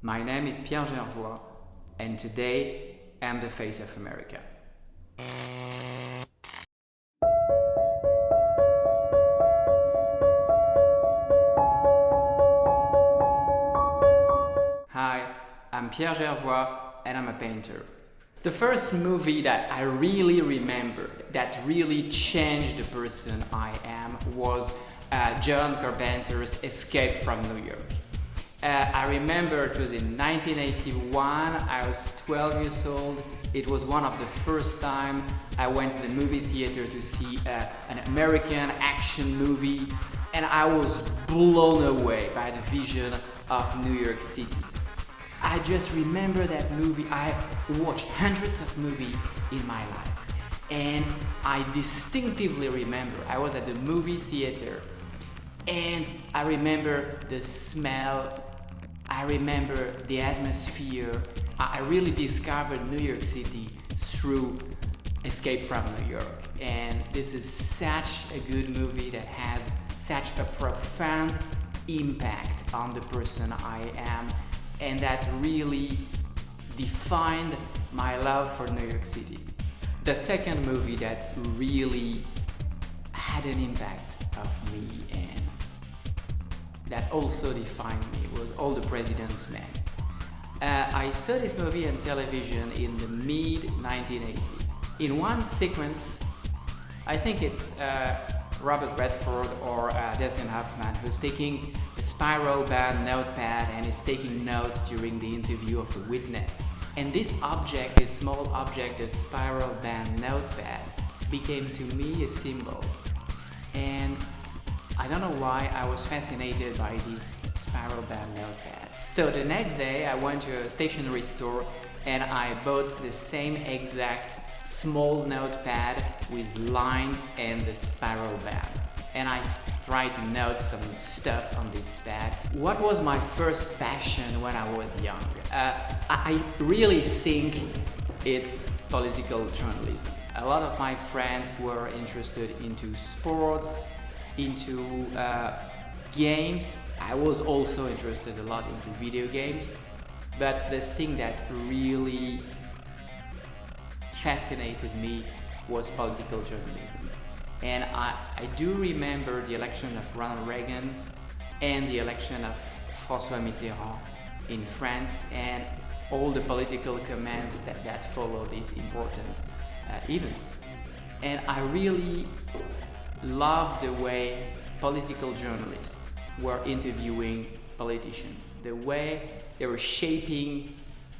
My name is Pierre Gervois, and today I'm the face of America. Hi, I'm Pierre Gervois, and I'm a painter. The first movie that I really remember, that really changed the person I am, was John Carpenter's Escape from New York. I remember it was in 1981, I was 12 years old. It was one of the first time I went to the movie theater to see an American action movie, and I was blown away by the vision of New York City. I just remember that movie. I've watched hundreds of movies in my life, and I distinctively remember I was at the movie theater, and I remember the smell, I remember the atmosphere. I really discovered New York City through Escape from New York, and this is such a good movie that has such a profound impact on the person I am, and that really defined my love for New York City. The second movie that really had an impact of me and that also defined me was All the President's Men. I saw this movie on television in the mid-1980s. In one sequence, I think it's Robert Redford or Dustin Hoffman who's taking a spiral bound notepad and is taking notes during the interview of a witness. And this object, this small object, the spiral bound notepad, became to me a symbol. And I don't know why I was fascinated by this spiral bound notepad. So the next day I went to a stationery store and I bought the same exact small notepad with lines and the spiral bound. And I tried to note some stuff on this pad. What was my first passion when I was young? I really think it's political journalism. A lot of my friends were interested into sports, into games. I was also interested a lot into video games, but the thing that really fascinated me was political journalism. And I do remember the election of Ronald Reagan and the election of François Mitterrand in France and all the political comments that follow these important events. And I really loved the way political journalists were interviewing politicians, the way they were shaping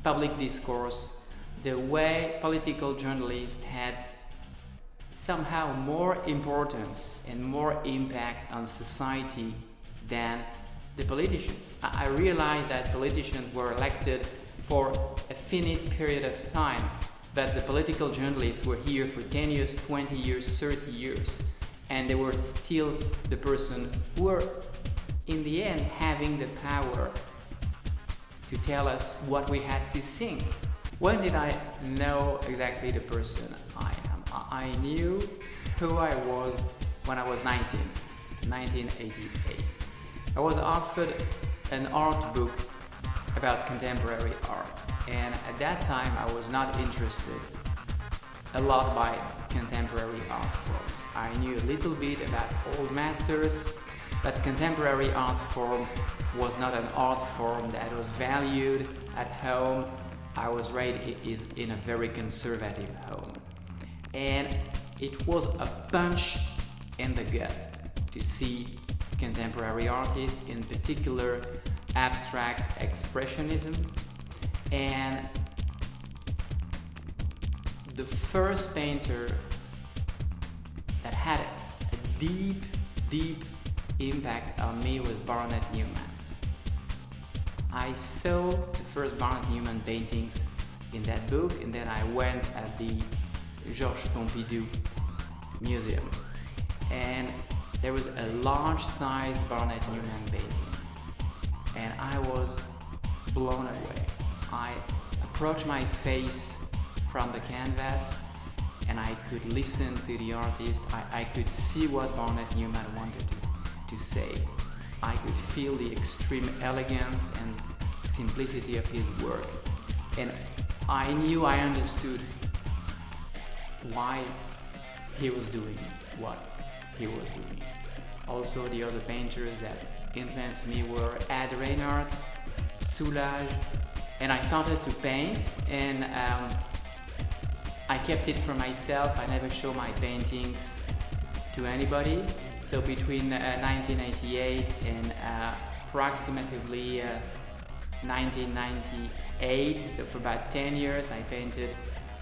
public discourse, the way political journalists had somehow more importance and more impact on society than the politicians. I realized that politicians were elected for a finite period of time, but the political journalists were here for 10 years, 20 years, 30 years, and they were still the person who were, in the end, having the power to tell us what we had to think. When did I know exactly the person I am? I knew who I was when I was 1988. I was offered an art book about contemporary art, and at that time I was not interested a lot by contemporary art forms. I knew a little bit about old masters, but contemporary art form was not an art form that was valued at home. I was raised in a very conservative home. And it was a punch in the gut to see contemporary artists, in particular abstract expressionism. And the first painter that had a deep, deep impact on me was Barnett Newman. I saw the first Barnett Newman paintings in that book, and then I went at the Georges Pompidou Museum, and there was a large-sized Barnett Newman painting, and I was blown away. I approached my face from the canvas, and I could listen to the artist. I could see what Barnett Newman wanted to say. I could feel the extreme elegance and simplicity of his work. And I understood why he was doing what he was doing. Also, the other painters that influenced me were Ed Reinhardt, Soulage, and I started to paint, and I kept it for myself. I never show my paintings to anybody. So between 1988 and approximately 1998, so for about 10 years, I painted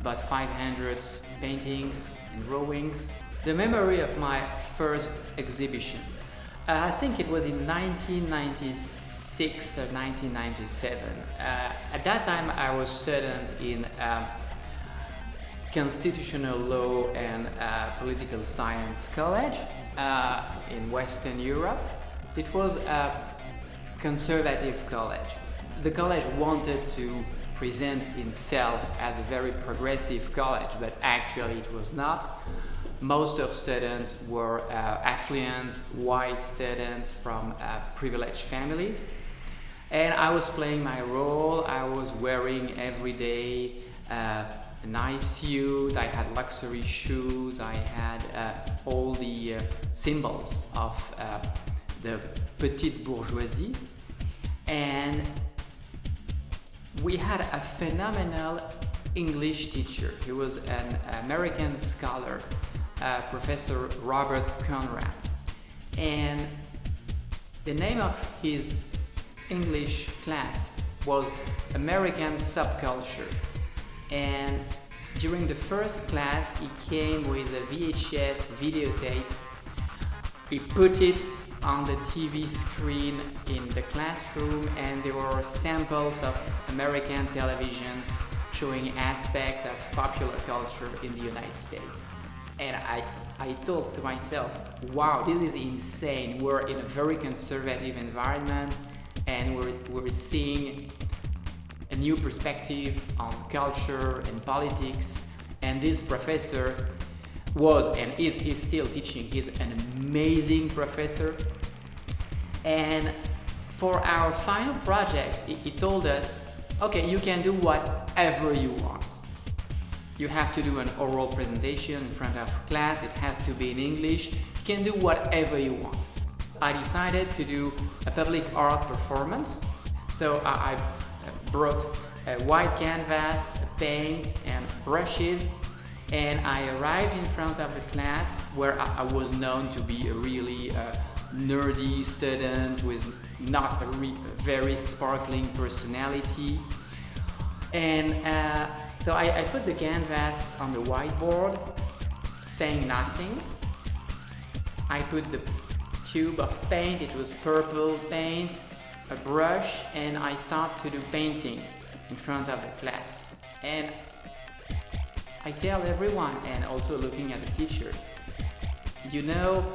about 500 paintings and drawings. The memory of my first exhibition, I think it was in 1996 or 1997. At that time, I was student in Constitutional Law and Political Science College in Western Europe. It was a conservative college. The college wanted to present itself as a very progressive college, but actually it was not. Most of students were affluent, white students from privileged families. And I was playing my role. I was wearing every day a nice suit. I had luxury shoes. I had all the symbols of the petite bourgeoisie. And we had a phenomenal English teacher. He was an American scholar, Professor Robert Conrad. And the name of his English class was American Subculture. And during the first class, he came with a VHS videotape. He put it on the TV screen in the classroom, and there were samples of American televisions showing aspects of popular culture in the United States. And I thought to myself, wow, this is insane. We're in a very conservative environment, and we're seeing a new perspective on culture and politics. And this professor was and is still teaching. He's an amazing professor. And for our final project, he told us, okay, you can do whatever you want. You have to do an oral presentation in front of class. It has to be in English. You can do whatever you want. I decided to do a public art performance. So I brought a white canvas, paint, and brushes. And I arrived in front of the class where I was known to be a really nerdy student with not a very sparkling personality. And so I put the canvas on the whiteboard, saying nothing. I put the tube of paint, it was purple paint, a brush, and I start to do painting in front of the class. And I tell everyone, and also looking at the teacher, you know,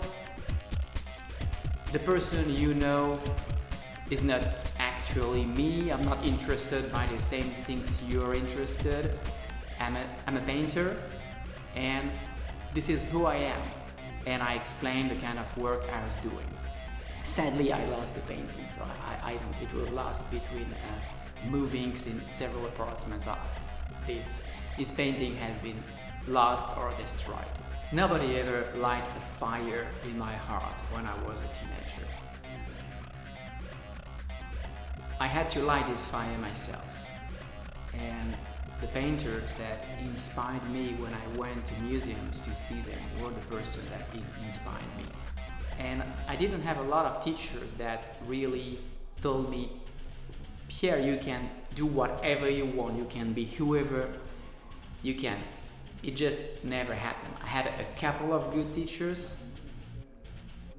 the person you know is not actually me. I'm not interested by the same things you're interested. I'm a painter, and this is who I am. And I explained the kind of work I was doing. Sadly, I lost the painting, so it was lost between movings in several apartments. This painting has been lost or destroyed. Nobody ever lit a fire in my heart when I was a teenager. I had to light this fire myself. And the painters that inspired me when I went to museums to see them were the person that inspired me. And I didn't have a lot of teachers that really told me, Pierre, you can do whatever you want, you can be whoever you can. It just never happened. I had a couple of good teachers,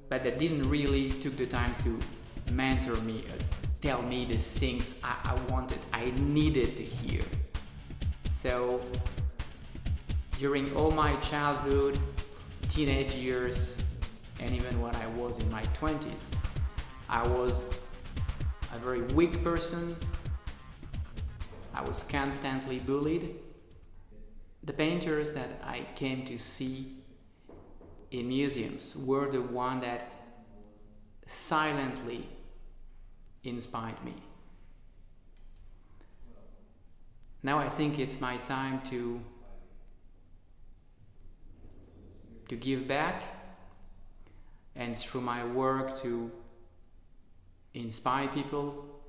but they didn't really took the time to mentor me, tell me the things I wanted, I needed to hear. So during all my childhood, teenage years, and even when I was in my 20s, I was a very weak person. I was constantly bullied. The painters that I came to see in museums were the ones that silently inspired me. Now I think it's my time to give back, and through my work to inspire people,